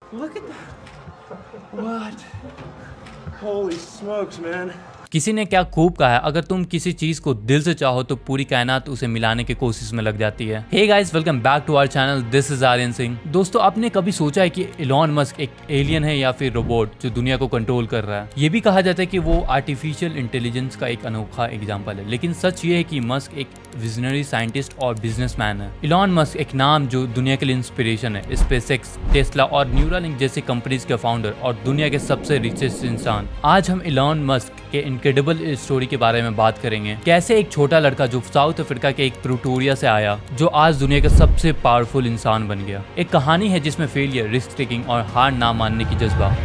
Look at that. What? Holy smokes, man. किसी ने क्या खूब कहा है, अगर तुम किसी चीज को दिल से चाहो तो पूरी कायनात उसे मिलाने की कोशिश में लग जाती है। Hey guys, welcome back to our channel, this is Aryan Singh. दोस्तों, आपने कभी सोचा है कि इलॉन मस्क एक एलियन है या फिर रोबोट जो दुनिया को कंट्रोल कर रहा है? ये भी कहा जाता है कि वो आर्टिफिशियल इंटेलिजेंस का एक अनोखा एग्जाम्पल है, लेकिन सच ये है कि मस्क एक विजनरी साइंटिस्ट और बिजनेसमैन है। इलॉन मस्क एक नाम जो दुनिया के लिए इंस्पिरेशन है। स्पेसएक्स, टेस्ला और न्यूरालिंक जैसी कंपनीज के फाउंडर और दुनिया के सबसे रिचेस्ट इंसान। आज हम इलॉन मस्क के इनक्रेडिबल स्टोरी के बारे में बात करेंगे। कैसे एक छोटा लड़का जो साउथ अफ्रीका के एक प्रिटोरिया से आया, जो आज दुनिया का सबसे पावरफुल इंसान बन गया। एक कहानी है जिसमें फेलियर, रिस्क टेकिंग और हार ना मानने की जज्बा।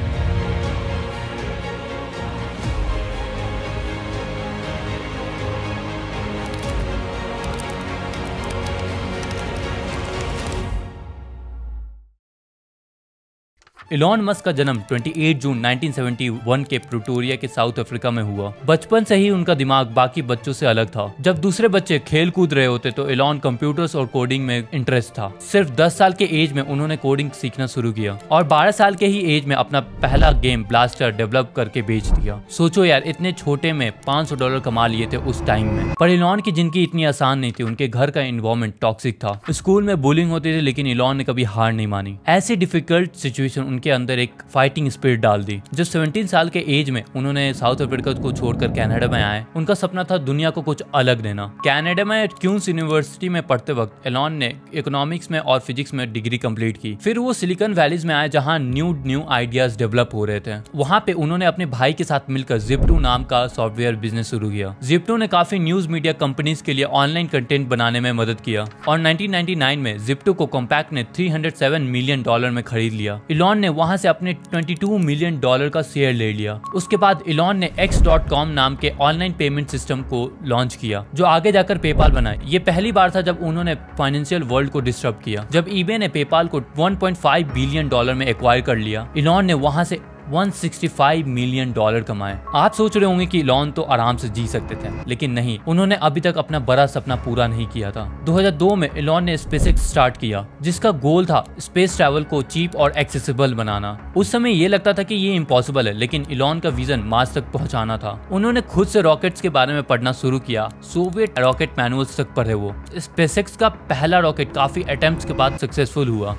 इलॉन मस्क का जन्म 28 जून 1971 के प्रिटोरिया के साउथ अफ्रीका में हुआ। बचपन से ही उनका दिमाग बाकी बच्चों से अलग था। जब दूसरे बच्चे खेल कूद रहे होते तो इलॉन कंप्यूटर्स और कोडिंग में इंटरेस्ट था। सिर्फ 10 साल के एज में उन्होंने कोडिंग सीखना शुरू किया और 12 साल के ही एज में अपना पहला गेम ब्लास्टर डेवलप करके बेच दिया। सोचो यार, इतने छोटे में $500 कमा लिए थे उस टाइम में। पर इलॉन की जिंदगी इतनी आसान नहीं थी। उनके घर का एनवायरनमेंट टॉक्सिक था। स्कूल में बुलिंग होती थी, लेकिन इलॉन ने कभी हार नहीं मानी। ऐसी डिफिकल्ट सिचुएशन के अंदर एक फाइटिंग स्पिरिट डाल दी। जब 17 साल के एज में उन्होंने साउथ अफ्रीका को छोड़कर कनाडा में आए, उनका सपना था दुनिया को कुछ अलग देना। कनाडा में क्यूंस यूनिवर्सिटी में पढ़ते वक्त इलॉन ने इकोनॉमिक्स में और फिजिक्स में डिग्री कंप्लीट की। फिर वो सिलिकॉन वैलीज में आए, जहां न्यू आइडियाज डेवलप हो रहे थे। वहां पे उन्होंने अपने भाई के साथ मिलकर Zip2 नाम का सॉफ्टवेयर बिजनेस शुरू किया। Zip2 ने काफी न्यूज मीडिया कंपनीज के लिए ऑनलाइन कंटेंट बनाने में मदद किया और 1999 में Zip2 को कॉम्पैक्ट ने $307 मिलियन में खरीद लिया। इलॉन ने वहां से अपने $22 मिलियन का शेयर ले लिया। उसके बाद इलॉन ने X.com नाम के ऑनलाइन पेमेंट सिस्टम को लॉन्च किया, जो आगे जाकर पेपाल बना। ये पहली बार था जब उन्होंने फाइनेंशियल वर्ल्ड को डिस्टर्ब किया। जब eBay ने पेपाल को $1.5 बिलियन में एक्वायर कर लिया, इलॉन ने वहां से $165 मिलियन कमाए। आप सोच रहे होंगे कि इलॉन तो आराम से जी सकते थे, लेकिन नहीं, उन्होंने अभी तक अपना बड़ा सपना पूरा नहीं किया था। 2002 में इलॉन ने स्पेसएक्स स्टार्ट किया, जिसका गोल था स्पेस ट्रैवल को चीप और एक्सेसिबल बनाना। उस समय ये लगता था कि ये इम्पॉसिबल है, लेकिन इलॉन का विजन मार्स तक पहुंचाना था। उन्होंने खुद से रॉकेट्स के बारे में पढ़ना शुरू किया। सोवियत रॉकेट मैनुअल्स तक पढ़े वो। स्पेसएक्स का पहला रॉकेट काफी अटेम्प्ट्स के बाद सक्सेसफुल हुआ।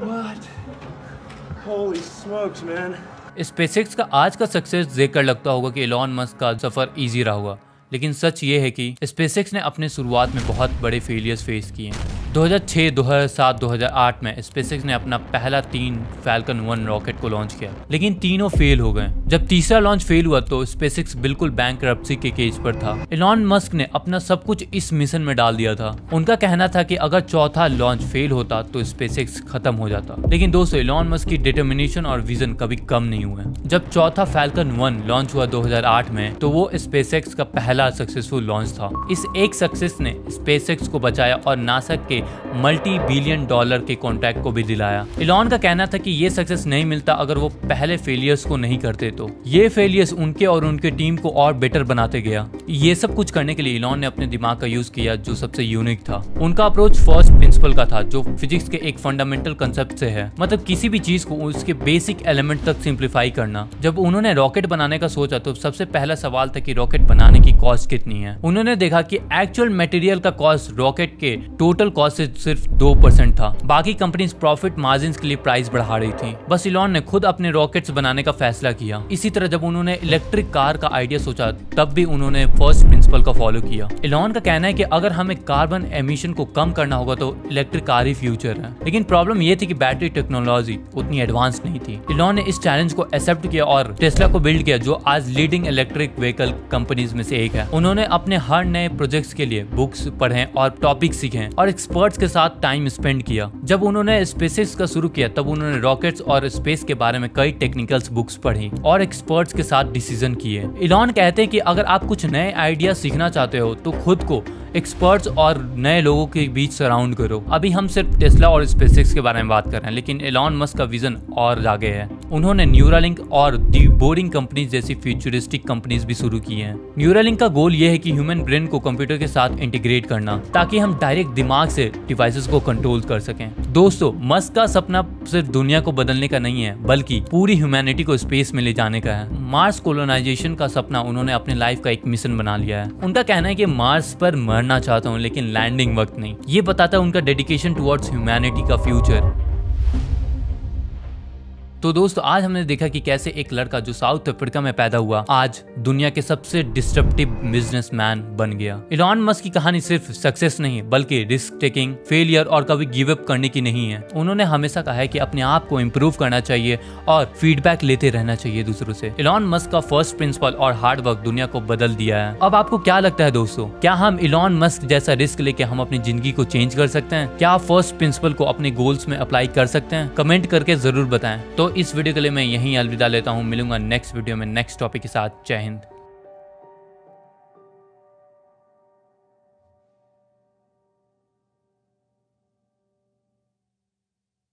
What? Holy smokes, man. SpaceX का आज का सक्सेस देखकर लगता होगा कि इलॉन मस्क का सफर इजी रहा होगा, लेकिन सच ये है कि स्पेसएक्स ने अपने शुरुआत में बहुत बड़े फेलियर्स फेस किए। 2006, 2007, 2008 में स्पेसएक्स ने अपना पहला 3 फैल्कन 1 रॉकेट को लॉन्च किया, लेकिन तीनों फेल हो गए। जब तीसरा लॉन्च फेल हुआ तो स्पेसएक्स बिल्कुल बैंकरप्सी के केज पर था। इलॉन मस्क ने अपना सब कुछ इस मिशन में डाल दिया था। उनका कहना था कि अगर चौथा लॉन्च फेल होता तो स्पेसएक्स खत्म हो जाता। लेकिन दोस्तों, इलॉन मस्क की डिटर्मिनेशन और विजन कभी कम नहीं हुए। जब चौथा फैल्कन 1 लॉन्च हुआ 2008 में, तो वो स्पेसएक्स का पहला सक्सेसफुल लॉन्च था। इस एक सक्सेस ने स्पेसएक्स को बचाया और नासा के $multi-billion के कॉन्ट्रैक्ट को भी दिलाया। इलॉन का कहना था कि ये सक्सेस नहीं मिलता अगर वो पहले फेलियर्स को नहीं करते तो। ये फेलियर्स उनके और उनके टीम को और बेटर बनाते गया। ये सब कुछ करने के लिए इलॉन ने अपने दिमाग का यूज किया, जो सबसे यूनिक था। उनका अप्रोच फर्स्ट प्रिंसिपल का था, जो फिजिक्स के एक फंडामेंटल कंसेप्ट से है। मतलब किसी भी चीज को उसके बेसिक एलिमेंट तक सिंप्लीफाई करना। जब उन्होंने रॉकेट बनाने का सोचा तो सबसे पहला सवाल था कि रॉकेट बनाने की कॉस्ट कितनी है। उन्होंने देखा कि एक्चुअल मटेरियल का कॉस्ट रॉकेट के टोटल कॉस्ट से सिर्फ 2% था। बाकी कंपनीज प्रॉफिट मार्जिन के लिए प्राइस बढ़ा रही थी। बस इलॉन ने खुद अपने रॉकेट्स बनाने का फैसला किया। इसी तरह जब उन्होंने इलेक्ट्रिक कार का आइडिया सोचा, तब भी उन्होंने फर्स्ट प्रिंसिपल का फॉलो किया। इलॉन का कहना है कि अगर हमें कार्बन एमिशन को कम करना होगा तो इलेक्ट्रिक कार ही फ्यूचर है। लेकिन प्रॉब्लम ये थी कि बैटरी टेक्नोलॉजी उतनी एडवांस नहीं थी। इलॉन ने इस चैलेंज को एक्सेप्ट किया और टेस्ला को बिल्ड किया, जो आज लीडिंग इलेक्ट्रिक व्हीकल कंपनीज में से एक है। उन्होंने अपने हर नए प्रोजेक्ट्स के लिए बुक्स पढ़े और टॉपिक सीखे और एक्सपर्ट्स के साथ टाइम स्पेंड किया। जब उन्होंने स्पेसएक्स का शुरू किया, तब उन्होंने रॉकेट्स और स्पेस के बारे में कई टेक्निकल्स बुक्स पढ़ी और एक्सपर्ट्स के साथ डिसीजन किए। इलॉन कहते हैं कि अगर आप कुछ नए आइडिया सीखना चाहते हो तो खुद को एक्सपर्ट्स और नए लोगों के बीच सराउंड करो। अभी हम सिर्फ टेस्ला और स्पेसएक्स के बारे में बात कर रहे हैं, लेकिन एलॉन मस्क का विजन और आगे है। उन्होंने न्यूरालिंक और दी बोरिंग कंपनीज जैसी फ्यूचरिस्टिक कंपनीज भी शुरू की हैं। न्यूरालिंक का गोल यह है कि ह्यूमन ब्रेन को कंप्यूटर के साथ इंटीग्रेट करना, ताकि हम डायरेक्ट दिमाग से डिवाइसेस को कंट्रोल कर सकें। दोस्तों, मस्क का सपना सिर्फ दुनिया को बदलने का नहीं है, बल्कि पूरी ह्यूमैनिटी को स्पेस में ले जाने का है। मार्स कोलोनाइजेशन का सपना उन्होंने अपने लाइफ का एक मिशन बना लिया है। उनका कहना है कि मार्स पर मरना चाहता हूँ, लेकिन लैंडिंग वक्त नहीं। ये बताता है उनका डेडिकेशन टुवर्ड्स ह्यूमैनिटी का फ्यूचर। तो दोस्तों, आज हमने देखा कि कैसे एक लड़का जो साउथ अफ्रीका में पैदा हुआ आज दुनिया के सबसे डिस्ट्रप्टिव बिजनेसमैन बन गया। एलॉन मस्क की कहानी सिर्फ सक्सेस नहीं, बल्कि रिस्क टेकिंग, फेलियर और कभी गिव अप करने की नहीं है। उन्होंने हमेशा कहा है कि अपने आप को इम्प्रूव करना चाहिए और फीडबैक लेते रहना चाहिए दूसरों से। एलॉन मस्क का फर्स्ट प्रिंसिपल और हार्ड वर्क दुनिया को बदल दिया है। अब आपको क्या लगता है दोस्तों, क्या हम एलॉन मस्क जैसा रिस्क लेके हम अपनी जिंदगी को चेंज कर सकते हैं? क्या आप फर्स्ट प्रिंसिपल को अपने गोल्स में अप्लाई कर सकते हैं? कमेंट करके जरूर बताएं। तो इस वीडियो के लिए मैं यहीं अलविदा लेता हूँ। मिलूंगा नेक्स्ट वीडियो में नेक्स्ट टॉपिक के साथ। जय हिंद।